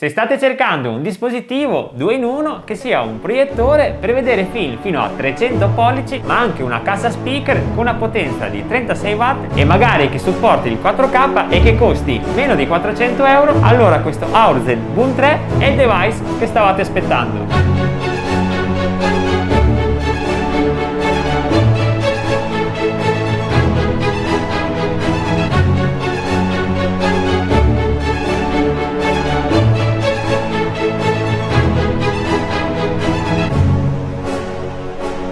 Se state cercando un dispositivo 2 in 1 che sia un proiettore per vedere film fino a 300 pollici, ma anche una cassa speaker con una potenza di 36 watt e magari che supporti il 4K e che costi meno di 400 euro, allora questo Aurzen Boom 3 è il device che stavate aspettando.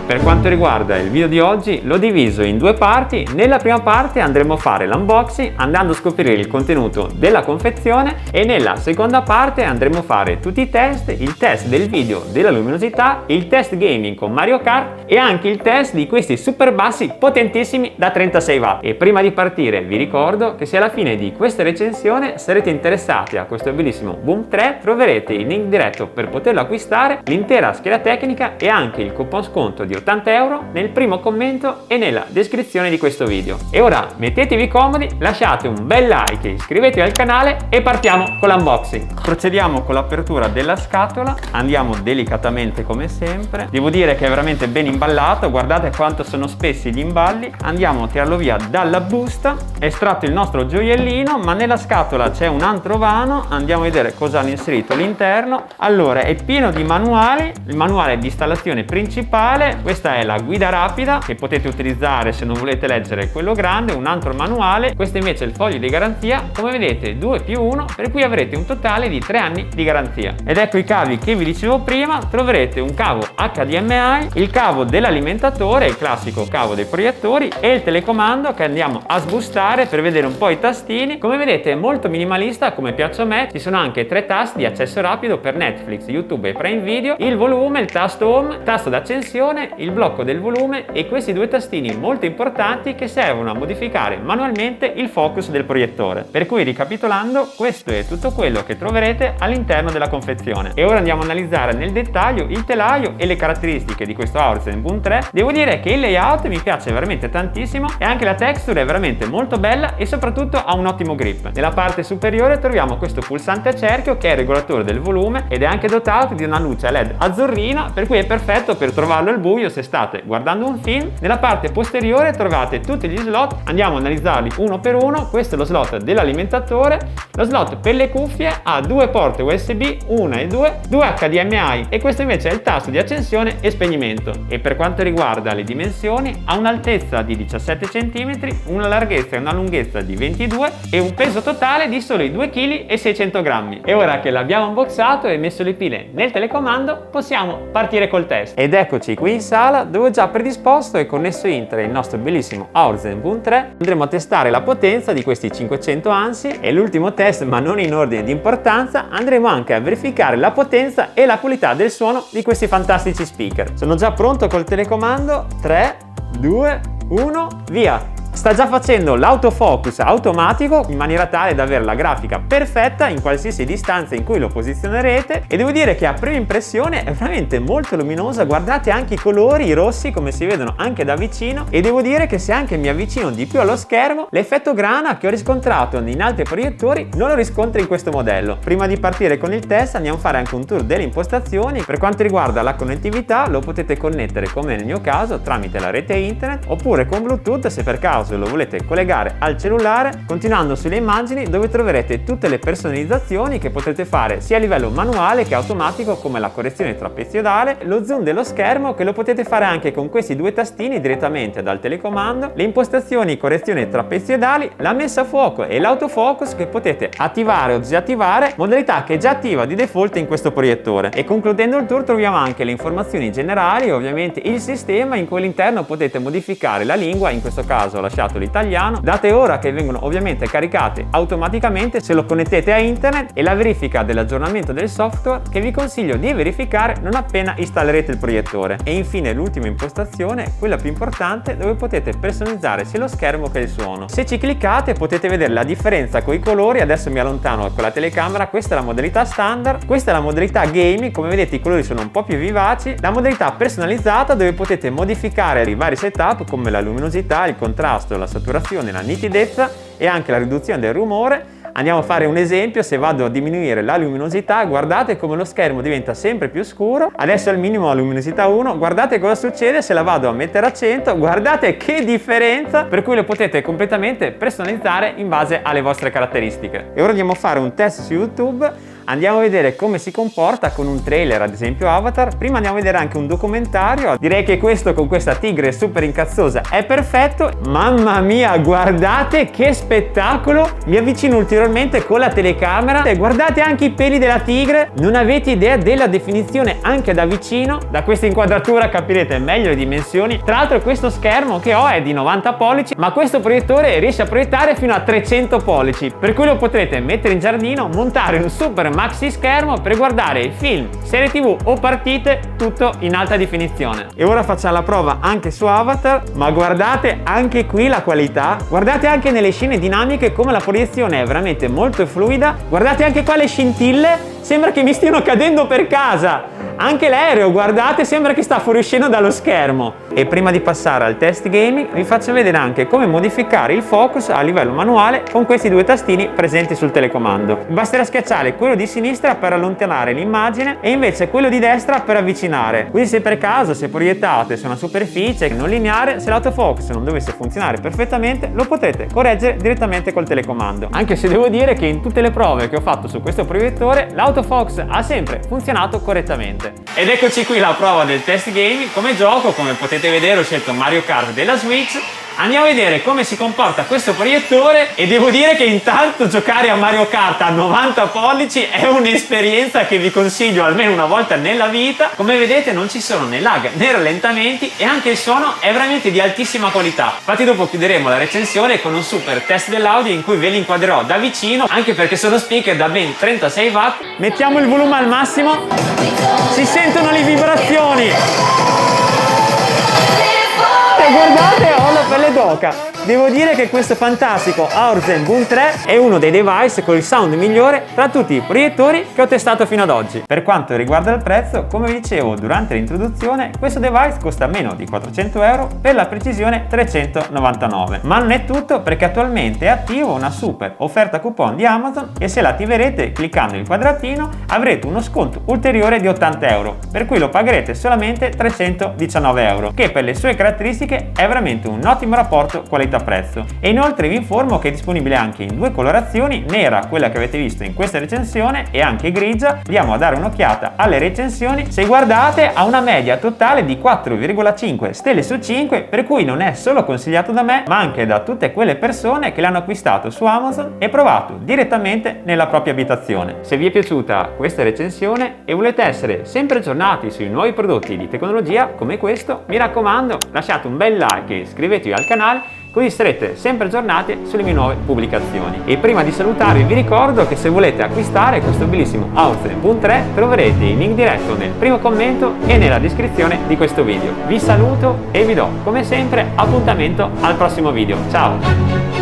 Per quanto riguarda il video di oggi l'ho diviso in due parti. Nella prima parte andremo a fare l'unboxing andando a scoprire il contenuto della confezione e nella seconda parte andremo a fare tutti i test, il test del video della luminosità, il test gaming con Mario Kart e anche il test di questi super bassi potentissimi da 36 watt. E prima di partire vi ricordo che se alla fine di questa recensione sarete interessati a questo bellissimo Boom 3 troverete il link diretto per poterlo acquistare, l'intera scheda tecnica e anche il coupon sconto di 80 euro nel primo commento e nella descrizione di questo video. E ora mettetevi comodi, lasciate un bel like, iscrivetevi al canale e partiamo con l'unboxing. Procediamo con l'apertura della scatola, andiamo delicatamente come sempre. Devo dire che è veramente ben imballato, guardate quanto sono spessi gli imballi. Andiamo a tirarlo via dalla busta, è estratto il nostro gioiellino, ma nella scatola c'è un altro vano, andiamo a vedere cosa hanno inserito all'interno. Allora è pieno di manuali, il manuale di installazione principale. Questa è la guida rapida che potete utilizzare se non volete leggere quello grande, un altro manuale. Questo invece è il foglio di garanzia, come vedete 2+1, per cui avrete un totale di 3 anni di garanzia. Ed ecco i cavi che vi dicevo prima, troverete un cavo HDMI, il cavo dell'alimentatore, il classico cavo dei proiettori e il telecomando che andiamo a sbustare per vedere un po' i tastini. Come vedete è molto minimalista come piace a me, ci sono anche 3 tasti di accesso rapido per Netflix, YouTube e Prime Video, il volume, il tasto home, tasto d'accensione, il blocco del volume e questi 2 tastini molto importanti che servono a modificare manualmente il focus del proiettore. Per cui ricapitolando, questo è tutto quello che troverete all'interno della confezione. E ora andiamo a analizzare nel dettaglio il telaio e le caratteristiche di questo Aurzen Boom 3. Devo dire che il layout mi piace veramente tantissimo e anche la texture è veramente molto bella e soprattutto ha un ottimo grip. Nella parte superiore troviamo questo pulsante a cerchio che è il regolatore del volume ed è anche dotato di una luce LED azzurrina, per cui è perfetto per trovarlo al buio se state guardando un film. Nella parte posteriore trovate tutti gli slot, andiamo a analizzarli uno per uno. Questo è lo slot dell'alimentatore, lo slot per le cuffie ha 2 porte USB, 1 e 2 HDMI e questo invece è il tasto di accensione e spegnimento. E per quanto riguarda le dimensioni ha un'altezza di 17 cm, una larghezza e una lunghezza di 22 e un peso totale di soli 2,6 kg. E ora che l'abbiamo unboxato e messo le pile nel telecomando possiamo partire col test. Ed eccoci qui in sala dove ho già predisposto e connesso internet il nostro bellissimo Aurzen Boom 3. Andremo a testare la potenza di questi 500 ANSI e l'ultimo test, ma non in ordine di importanza, andremo anche a verificare la potenza e la qualità del suono di questi fantastici speaker. Sono già pronto col telecomando, 3, 2, 1, via! Sta già facendo l'autofocus automatico in maniera tale da avere la grafica perfetta in qualsiasi distanza in cui lo posizionerete e devo dire che a prima impressione è veramente molto luminosa. Guardate anche i colori, i rossi come si vedono anche da vicino e devo dire che se anche mi avvicino di più allo schermo l'effetto grana che ho riscontrato in altri proiettori non lo riscontro in questo modello. Prima di partire con il test andiamo a fare anche un tour delle impostazioni. Per quanto riguarda la connettività lo potete connettere come nel mio caso tramite la rete internet oppure con Bluetooth se per caso lo volete collegare al cellulare. Continuando sulle immagini dove troverete tutte le personalizzazioni che potrete fare sia a livello manuale che automatico, come la correzione trapezoidale, lo zoom dello schermo che lo potete fare anche con questi 2 tastini direttamente dal telecomando, le impostazioni correzione trapezoidali, la messa a fuoco e l'autofocus che potete attivare o disattivare, modalità che è già attiva di default in questo proiettore. E concludendo il tour troviamo anche le informazioni generali, ovviamente il sistema in cui all'interno potete modificare la lingua, in questo caso ho lasciato l'italiano, date ora che vengono ovviamente caricate automaticamente se lo connettete a internet e la verifica dell'aggiornamento del software che vi consiglio di verificare non appena installerete il proiettore. E infine l'ultima impostazione, quella più importante, dove potete personalizzare sia lo schermo che il suono. Se ci cliccate potete vedere la differenza con i colori. Adesso mi allontano con la telecamera. Questa è la modalità standard, questa è la modalità gaming, come vedete i colori sono un po' più vivaci, la modalità personalizzata dove potete modificare i vari setup come la luminosità, il contrasto, la saturazione, la nitidezza e anche la riduzione del rumore. Andiamo a fare un esempio. Se vado a diminuire la luminosità, guardate come lo schermo diventa sempre più scuro. Adesso al minimo la luminosità 1, guardate cosa succede se la vado a mettere a 100, guardate che differenza, per cui lo potete completamente personalizzare in base alle vostre caratteristiche. E ora andiamo a fare un test su YouTube. Andiamo a vedere come si comporta con un trailer, ad esempio Avatar. Prima andiamo a vedere anche un documentario. Direi che questo con questa tigre super incazzosa è perfetto. Mamma mia, guardate che spettacolo! Mi avvicino ulteriormente con la telecamera e guardate anche i peli della tigre. Non avete idea della definizione anche da vicino. Da questa inquadratura capirete meglio le dimensioni. Tra l'altro questo schermo che ho è di 90 pollici, ma questo proiettore riesce a proiettare fino a 300 pollici, per cui lo potrete mettere in giardino, montare un super maxi schermo per guardare film, serie tv o partite, tutto in alta definizione. E ora facciamo la prova anche su Avatar, ma guardate anche qui la qualità, guardate anche nelle scene dinamiche come la proiezione è veramente molto fluida, guardate anche qua le scintille, sembra che mi stiano cadendo per casa. Anche l'aereo, guardate, sembra che sta fuoriuscendo dallo schermo. E prima di passare al test gaming vi faccio vedere anche come modificare il focus a livello manuale con questi due tastini presenti sul telecomando. Basterà schiacciare quello di sinistra per allontanare l'immagine e invece quello di destra per avvicinare. Quindi se per caso, se proiettate su una superficie non lineare, se l'autofocus non dovesse funzionare perfettamente, lo potrete correggere direttamente col telecomando. Anche se devo dire che in tutte le prove che ho fatto su questo proiettore l'autofocus ha sempre funzionato correttamente. Ed eccoci qui la prova del test gaming. Come gioco, come potete vedere, ho scelto Mario Kart della Switch. Andiamo a vedere come si comporta questo proiettore e devo dire che intanto giocare a Mario Kart a 90 pollici è un'esperienza che vi consiglio almeno una volta nella vita. Come vedete non ci sono né lag né rallentamenti e anche il suono è veramente di altissima qualità. Infatti dopo chiuderemo la recensione con un super test dell'audio in cui ve li inquadrerò da vicino, anche perché sono speaker da ben 36 watt. Mettiamo il volume al massimo, si sentono le vibrazioni. E guardate, ho la pelle d'oca. Devo dire che questo fantastico Autzen Boom 3 è uno dei device con il sound migliore tra tutti i proiettori che ho testato fino ad oggi. Per quanto riguarda il prezzo, come vi dicevo durante l'introduzione, questo device costa meno di 400 euro, per la precisione 399. Ma non è tutto, perché attualmente è attivo una super offerta coupon di Amazon e se la attiverete cliccando il quadratino avrete uno sconto ulteriore di 80 euro, per cui lo pagherete solamente 319 euro, che per le sue caratteristiche è veramente un ottimo rapporto qualità-prezzo. E inoltre vi informo che è disponibile anche in due colorazioni, nera, quella che avete visto in questa recensione, e anche grigia. Andiamo a dare un'occhiata alle recensioni. Se guardate ha una media totale di 4,5 stelle su 5, per cui non è solo consigliato da me ma anche da tutte quelle persone che l'hanno acquistato su Amazon e provato direttamente nella propria abitazione. Se vi è piaciuta questa recensione e volete essere sempre aggiornati sui nuovi prodotti di tecnologia come questo, mi raccomando, lasciate un bel like e iscrivetevi al canale, così sarete sempre aggiornati sulle mie nuove pubblicazioni. E prima di salutarvi vi ricordo che se volete acquistare questo bellissimo Autzen Boom 3 troverete il link diretto nel primo commento e nella descrizione di questo video. Vi saluto e vi do come sempre appuntamento al prossimo video. Ciao!